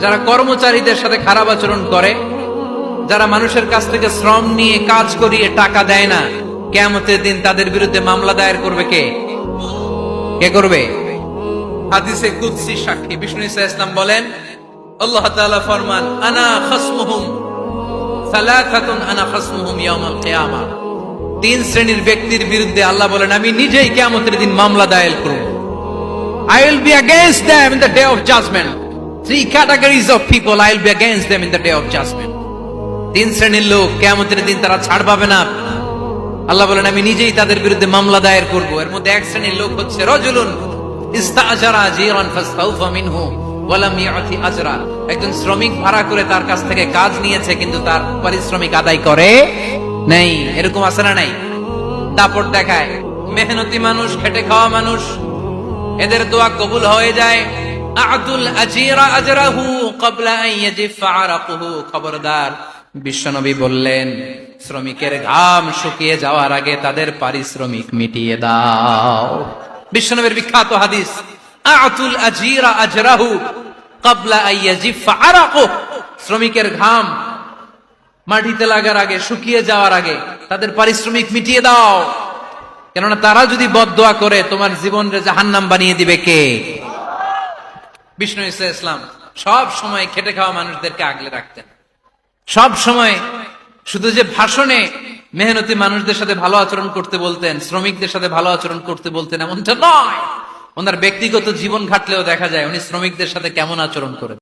যারা কর্মচারীদের সাথে খারাপ আচরণ করে, যারা মানুষের কাছ থেকে শ্রম নিয়ে কাজ করিয়ে টাকা দেয় না, কিয়ামতের দিন তাদের বিরুদ্ধে মামলা দায়ের করবে কে? কে করবে? হাদিসে কুদসি সাক্ষী বিষ্ণু ঈসা ইসলাম বলেন, আল্লাহ তাআলা ফরমান, আনা খাসমুহুম সালাসাতুন আনা খাসমুহুম ইয়াউমাল কিয়ামা। তিন শ্রেণীর ব্যক্তির বিরুদ্ধে আল্লাহ বলেন, আমি নিজেই কিয়ামতের দিন মামলা দায়ের করব। I will be against them in the day of judgment. Three categories of people I will be against them in the day of judgment. তিন শ্রেণীর লোক কিয়ামতের দিন তারা ছাড় পাবে না। আল্লাহ বলেন, আমি নিজেই তাদের বিরুদ্ধে মামলা দায়ের করব। এর মধ্যে এক শ্রেণীর লোক হচ্ছে রাজুলুন ইস্তাআজারা জিরান ফাস্তাউফা মিনহু ওয়া লাম ইয়াতি আজরা। একজন শ্রমিক ভাড়া করে তার কাছ থেকে কাজ নিয়েছে, কিন্তু তার পারিশ্রমিক আদায় করে নাই। এরকম আছে না নাই? দাপট দেখায়। মেহনতি মানুষ, খেটে খাওয়া মানুষ, এদের দোয়া কবুল হয়ে যায়। আ'তুল আজিরা আজরাহু ক্বাবলা আন ইয়াজিফা আরাকুহু। খবরদার, বিশ্বনবী বললেন, শ্রমিকের ঘাম শুকিয়ে যাওয়ার আগে তাদের পারিশ্রমিক মিটিয়ে দাও। বিশ্বনবীর বিখ্যাত হাদিস, আ'তুল আজিরা আজরাহু ক্বাবলা আন ইয়াজিফা আরাকুহু। শ্রমিকের ঘাম মাটিতে লাগার আগে, শুকিয়ে যাওয়ার আগে তাদের পারিশ্রমিক মিটিয়ে দাও। কেননা তারা যদি বদদোয়া করে তোমার জীবনকে জাহান্নাম বানিয়ে দিবে কে? বিষ্ণু ঈসা ইসলাম সব সময় খেটে খাওয়া মানুষদেরকে আগলে রাখতেন। সব সময় শুধু যে ভাষণে মেহনতি মানুষদের সাথে ভালো আচরণ করতে বলতেন, শ্রমিকদের সাথে ভালো আচরণ করতে বলতেন, এমনটা নয়। ওনার ব্যক্তিগত জীবন ঘাটলেও দেখা যায় উনি শ্রমিকদের সাথে কেমন আচরণ করেন।